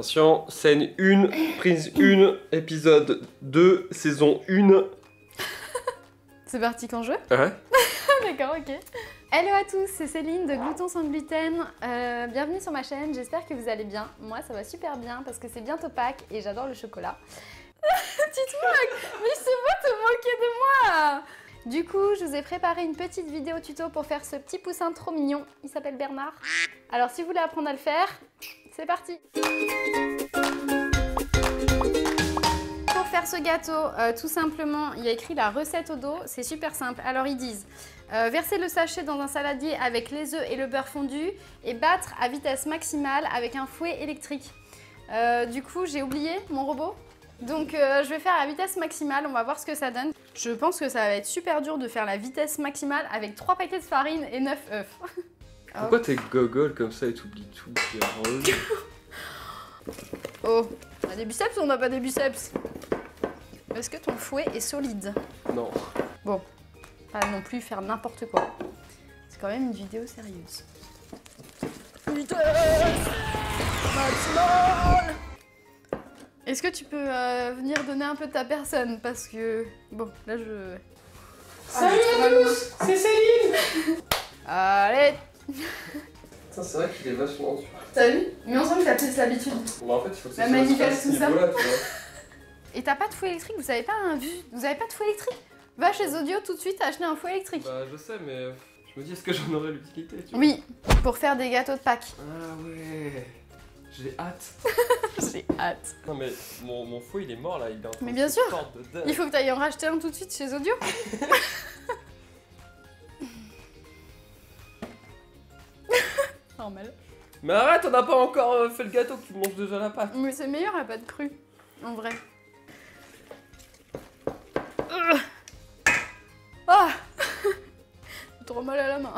Attention, scène 1, prise 1, épisode 2, saison 1. C'est parti quand je veux? Ouais. D'accord, ok. Hello à tous, c'est Céline de Glouton sans gluten. Bienvenue sur ma chaîne, j'espère que vous allez bien. Moi ça va super bien parce que c'est bientôt Pâques et j'adore le chocolat. Tu te moques? Mais je sais pas te moquer de moi! Du coup, je vous ai préparé une petite vidéo tuto pour faire ce petit poussin trop mignon. Il s'appelle Bernard. Alors si vous voulez apprendre à le faire, c'est parti! Pour faire ce gâteau, tout simplement, il y a écrit la recette au dos, c'est super simple. Alors ils disent, verser le sachet dans un saladier avec les œufs et le beurre fondu et battre à vitesse maximale avec un fouet électrique. Du coup, j'ai oublié mon robot. Donc je vais faire à la vitesse maximale, on va voir ce que ça donne. Je pense que ça va être super dur de faire la vitesse maximale avec 3 paquets de farine et 9 œufs. Pourquoi t'es gogol comme ça et t'oublies tout? Oh, on a des biceps ou on n'a pas des biceps? Est-ce que ton fouet est solide? Non. Bon, pas non plus faire n'importe quoi. C'est quand même une vidéo sérieuse. Vitesse maximale! Est-ce que tu peux venir donner un peu de ta personne? Parce que... Bon, là je... Salut à tous, c'est Céline. Allez! Putain, c'est vrai qu'il est vachement dur. T'as vu? Mais on sent que t'as plus l'habitude. Bon, en fait, il faut que ça La soit manivelle, à ce tout ça. niveau-là, tu vois. Et t'as pas de fouet électrique? Vous avez pas Vous avez pas de fouet électrique? Va chez Audio tout de suite acheter un fouet électrique. Bah, je sais, mais je me dis, est-ce que j'en aurais l'utilité, tu vois? Oui, pour faire des gâteaux de Pâques. Ah ouais. J'ai hâte. J'ai hâte. Non, mais mon fouet, il est mort là. Il est en train Mais de bien se sûr. tordre de dingue. Il faut que t'ailles en racheter un tout de suite chez Audio. Normal. Mais arrête, on n'a pas encore fait le gâteau, tu manges déjà la pâte. Mais c'est meilleur la pâte crue, en vrai. Ah. Trop mal à la main.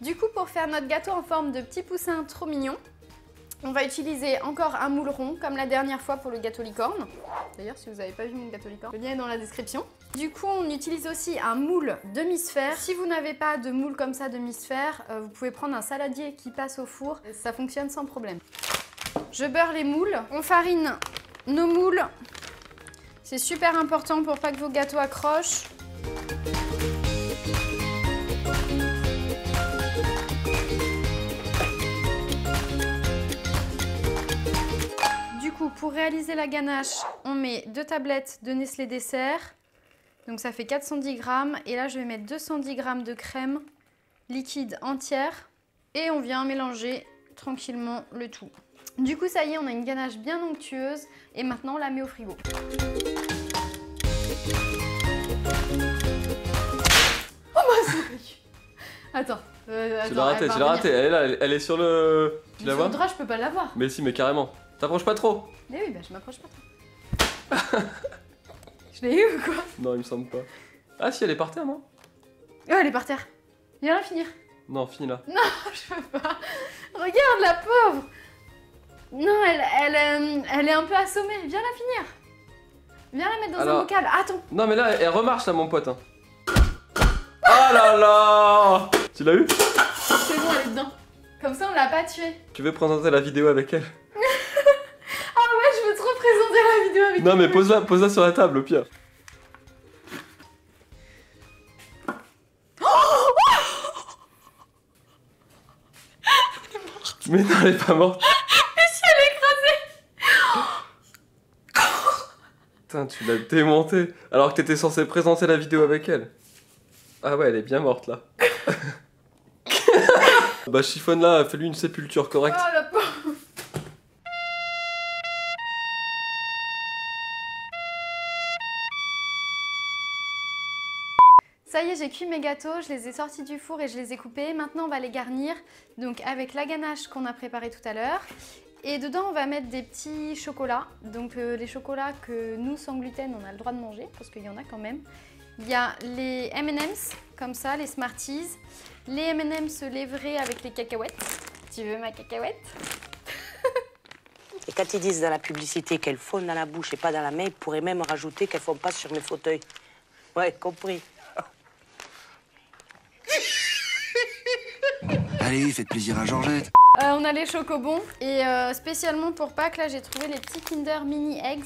Du coup, pour faire notre gâteau en forme de petit poussin trop mignon, on va utiliser encore un moule rond, comme la dernière fois pour le gâteau licorne. D'ailleurs, si vous n'avez pas vu mon gâteau licorne, le lien est dans la description. Du coup, on utilise aussi un moule demi-sphère. Si vous n'avez pas de moule comme ça demi-sphère, vous pouvez prendre un saladier qui passe au four. Ça fonctionne sans problème. Je beurre les moules. On farine nos moules. C'est super important pour pas que vos gâteaux accrochent. Pour réaliser la ganache, on met 2 tablettes de Nestlé Dessert. Donc ça fait 410 grammes. Et là, je vais mettre 210 grammes de crème liquide entière. Et on vient mélanger tranquillement le tout. Du coup, ça y est, on a une ganache bien onctueuse. Et maintenant, on la met au frigo. Oh ma souris! Attends. Tu l'as raté, Elle est là, elle est sur le... Tu la vois? Sur le drap, je peux pas l'avoir. Mais si, mais carrément. T'approches pas trop. Mais oui, bah je m'approche pas trop. Je l'ai eu ou quoi? Non, il me semble pas. Ah si, elle est par terre, non? Oh, elle est par terre. Viens la finir. Non, finis là. Non, je peux pas. Regarde la pauvre. Non, elle est un peu assommée. Viens la finir. Viens la mettre dans un bocal. Attends. Non, mais là, elle remarche là, mon pote. Hein. Oh là là! Tu l'as eu? C'est bon, elle est dedans. Comme ça, on l'a pas tuée. Tu veux présenter la vidéo avec elle? Ah ouais, je veux trop présenter la vidéo avec elle. Non, mais pose-la sur la table, au pire. Mais non, elle est pas morte. Mais si, elle est écrasée. Putain, tu l'as démonté. Alors que t'étais censé présenter la vidéo avec elle. Ah ouais, elle est bien morte là. Bah chiffonne-la, fais-lui une sépulture correcte. Oh la pauvre. Ça y est, j'ai cuit mes gâteaux, je les ai sortis du four et je les ai coupés. Maintenant, on va les garnir donc avec la ganache qu'on a préparée tout à l'heure. Et dedans, on va mettre des petits chocolats. Donc les chocolats que nous, sans gluten, on a le droit de manger parce qu'il y en a quand même. Il y a les M&M's, comme ça, les Smarties. Les M&M's lait vrai avec les cacahuètes. Tu veux ma cacahuète? Et quand ils disent dans la publicité qu'elles fondent dans la bouche et pas dans la main, ils pourraient même rajouter qu'elles font pas sur mes fauteuils. Ouais, compris. Allez, faites plaisir à Georgette. On a les chocobons. Et spécialement pour Pâques, là, j'ai trouvé les petits Kinder Mini Eggs.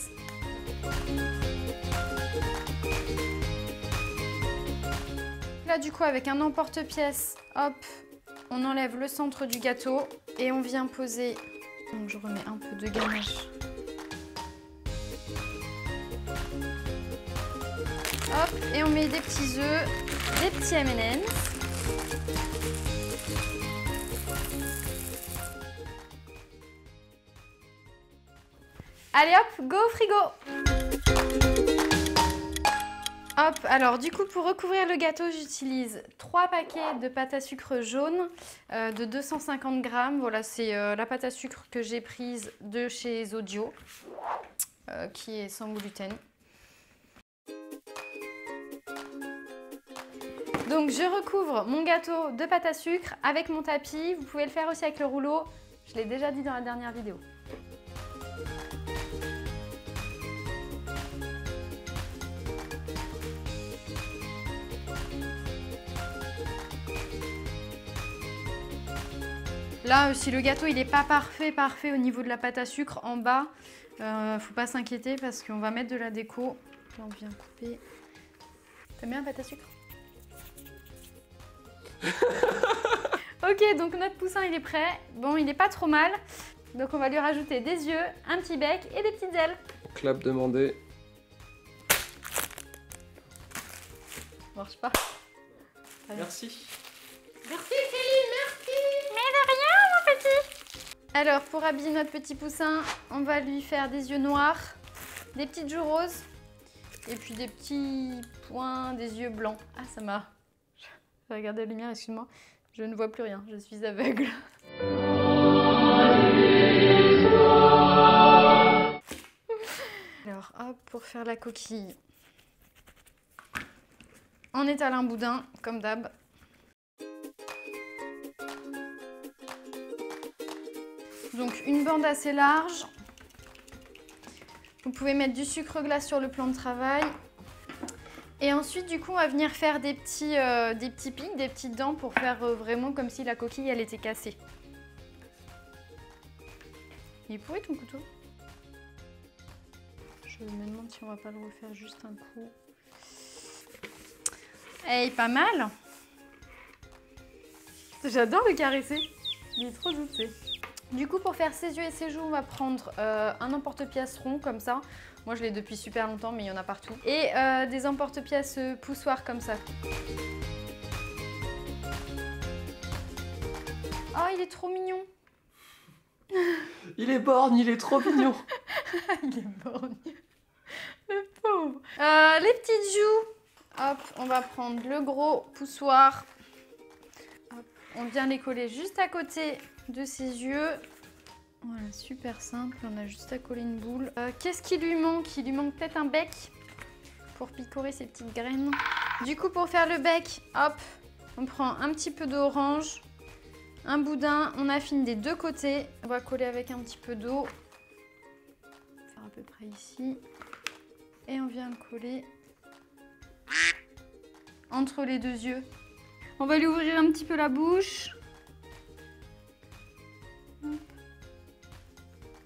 Là, du coup, avec un emporte-pièce, hop, on enlève le centre du gâteau et on vient poser. Donc, je remets un peu de ganache. Hop, et on met des petits œufs, des petits M&M's. Allez hop, go au frigo! Hop, alors du coup pour recouvrir le gâteau, j'utilise 3 paquets de pâte à sucre jaune de 250 grammes. Voilà, c'est la pâte à sucre que j'ai prise de chez Zodio, qui est sans gluten. Donc je recouvre mon gâteau de pâte à sucre avec mon tapis. Vous pouvez le faire aussi avec le rouleau. Je l'ai déjà dit dans la dernière vidéo. Là, si le gâteau il n'est pas parfait au niveau de la pâte à sucre en bas, faut pas s'inquiéter parce qu'on va mettre de la déco. Là, on vient couper. T'aimes bien la pâte à sucre? Ok, donc notre poussin il est prêt. Bon, il n'est pas trop mal. Donc on va lui rajouter des yeux, un petit bec et des petites ailes. Clap demandé. Ça marche pas. Merci. Merci Céline, merci. Mais de rien mon petit. Alors pour habiller notre petit poussin, on va lui faire des yeux noirs, des petites joues roses et puis des petits points, des yeux blancs. Ah ça m'a... Je vais regarder la lumière, excuse-moi. Je ne vois plus rien, je suis aveugle. Alors hop, pour faire la coquille, on étale un boudin comme d'hab. Donc une bande assez large. Vous pouvez mettre du sucre glace sur le plan de travail. Et ensuite, du coup, on va venir faire des petits pics, des petites dents pour faire vraiment comme si la coquille, elle était cassée. Il est pourri ton couteau? Je me demande si on va pas le refaire juste un coup. Hey, pas mal! J'adore le caresser. Il est trop doux, tu sais. Du coup, pour faire ses yeux et ses joues, on va prendre un emporte-pièce rond comme ça. Moi, je l'ai depuis super longtemps, mais il y en a partout. Et des emporte-pièces poussoirs comme ça. Oh, il est trop mignon. Il est borgne, il est trop mignon. Il est borgne. Le pauvre. Les petites joues. Hop, on va prendre le gros poussoir. Hop, on vient les coller juste à côté de ses yeux. Voilà, super simple, on a juste à coller une boule. Qu'est-ce qui lui manque? Il lui manque peut-être un bec pour picorer ses petites graines. Du coup, pour faire le bec, hop, on prend un petit peu d'orange, un boudin, on affine des deux côtés. On va coller avec un petit peu d'eau. Faire à peu près ici. Et on vient le coller entre les deux yeux. On va lui ouvrir un petit peu la bouche.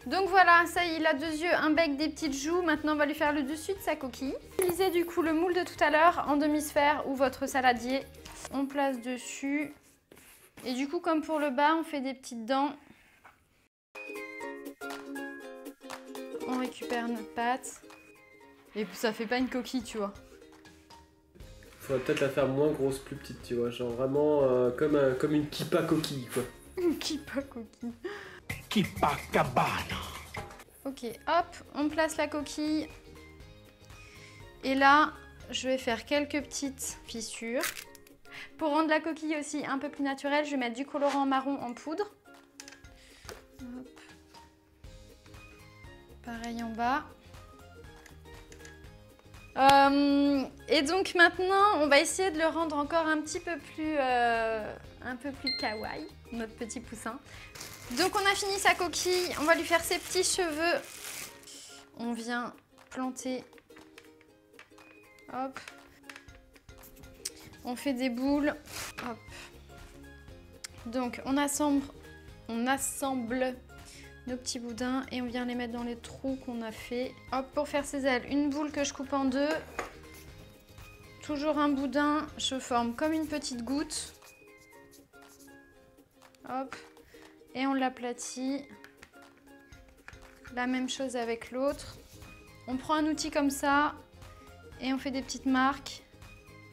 Donc voilà, ça y est, il a 2 yeux, un bec, des petites joues. Maintenant, on va lui faire le dessus de sa coquille. Utilisez du coup le moule de tout à l'heure en demi-sphère ou votre saladier. On place dessus. Et du coup, comme pour le bas, on fait des petites dents. On récupère notre pâte. Et ça fait pas une coquille, tu vois. Faudrait peut-être la faire moins grosse, plus petite, tu vois. Genre vraiment comme une kippa coquille, quoi. Une kippa coquille. Kippa-cabana. Ok, hop, on place la coquille. Et là, je vais faire quelques petites fissures. Pour rendre la coquille aussi un peu plus naturelle, je vais mettre du colorant marron en poudre. Hop. Pareil en bas. Et donc maintenant, on va essayer de le rendre encore un petit peu plus kawaii, notre petit poussin. Donc on a fini sa coquille, on va lui faire ses petits cheveux. On vient planter. Hop. On fait des boules. Hop. Donc on assemble on assemble nos petits boudins et on vient les mettre dans les trous qu'on a fait. Hop, pour faire ces ailes, une boule que je coupe en deux. Toujours un boudin, je forme comme une petite goutte. Hop, et on l'aplatit. La même chose avec l'autre. On prend un outil comme ça et on fait des petites marques.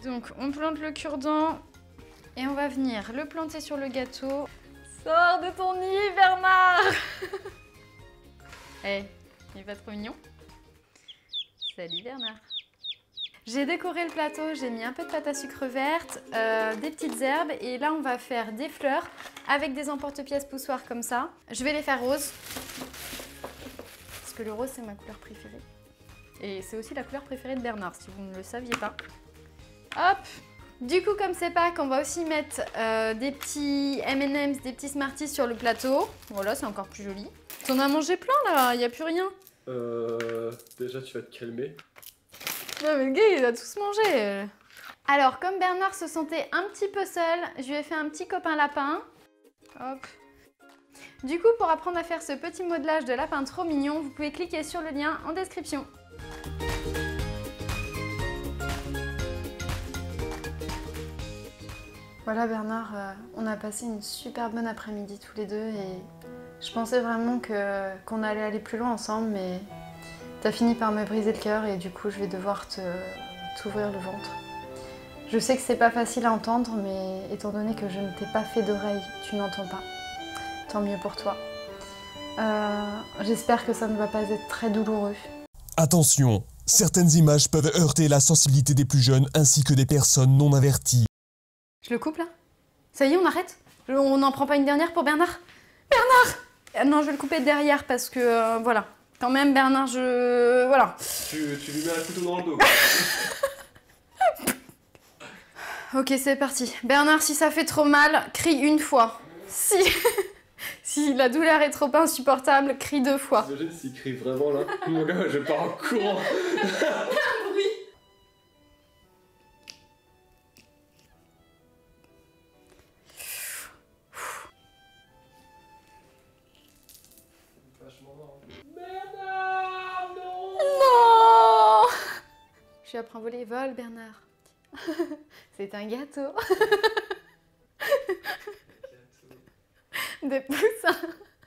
Donc on plante le cure-dent et on va venir le planter sur le gâteau. Sors de ton nid, Bernard. Eh, il est pas trop mignon? Salut Bernard. J'ai décoré le plateau, j'ai mis un peu de pâte à sucre verte, des petites herbes et là on va faire des fleurs avec des emporte-pièces poussoirs comme ça. Je vais les faire roses parce que le rose c'est ma couleur préférée. Et c'est aussi la couleur préférée de Bernard si vous ne le saviez pas. Hop! Du coup comme c'est Pâques, on va aussi mettre des petits M&M's, des petits Smarties sur le plateau. Voilà, c'est encore plus joli. T'en as mangé plein là, il n'y a plus rien. Déjà tu vas te calmer. Non mais le gars il a tous mangé. Alors comme Bernard se sentait un petit peu seul, je lui ai fait un petit copain lapin. Hop. Du coup pour apprendre à faire ce petit modelage de lapin trop mignon, vous pouvez cliquer sur le lien en description. Voilà Bernard, on a passé une super bonne après-midi tous les deux et je pensais vraiment qu'on allait aller plus loin ensemble mais t'as fini par me briser le cœur et du coup je vais devoir t'ouvrir le ventre. Je sais que c'est pas facile à entendre mais étant donné que je ne t'ai pas fait d'oreille, tu n'entends pas. Tant mieux pour toi. J'espère que ça ne va pas être très douloureux. Attention, certaines images peuvent heurter la sensibilité des plus jeunes ainsi que des personnes non averties. Je le coupe là? Ça y est, on arrête? On n'en prend pas une dernière pour Bernard? Bernard! Non, je vais le couper derrière parce que voilà. Quand même, Bernard, voilà. Tu lui mets un couteau dans le dos. Ok, c'est parti. Bernard, si ça fait trop mal, crie une fois. Si la douleur est trop insupportable, crie 2 fois. T'imagines s'il crie vraiment là? Mon gars, je pars en courant. Un bruit. Bernard, non. Non! Je lui apprends à voler. Vole, Bernard. C'est un gâteau. Des poussins.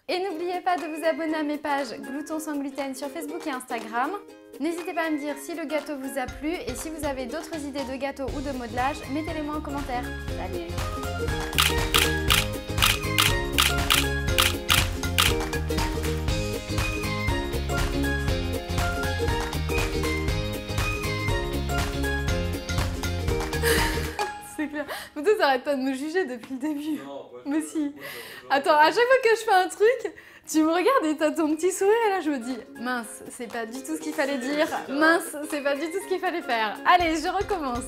Et n'oubliez pas de vous abonner à mes pages Gloutons sans gluten sur Facebook et Instagram. N'hésitez pas à me dire si le gâteau vous a plu et si vous avez d'autres idées de gâteaux ou de modelage, mettez-les moi en commentaire. Salut! C'est clair. Mais toi, t'arrêtes pas de me juger depuis le début. Non, ouais, Mais si. Attends, à chaque fois que je fais un truc, tu me regardes et t'as ton petit sourire et là je me dis mince, c'est pas du tout ce qu'il fallait dire. Mince, c'est pas du tout ce qu'il fallait faire. Allez, je recommence.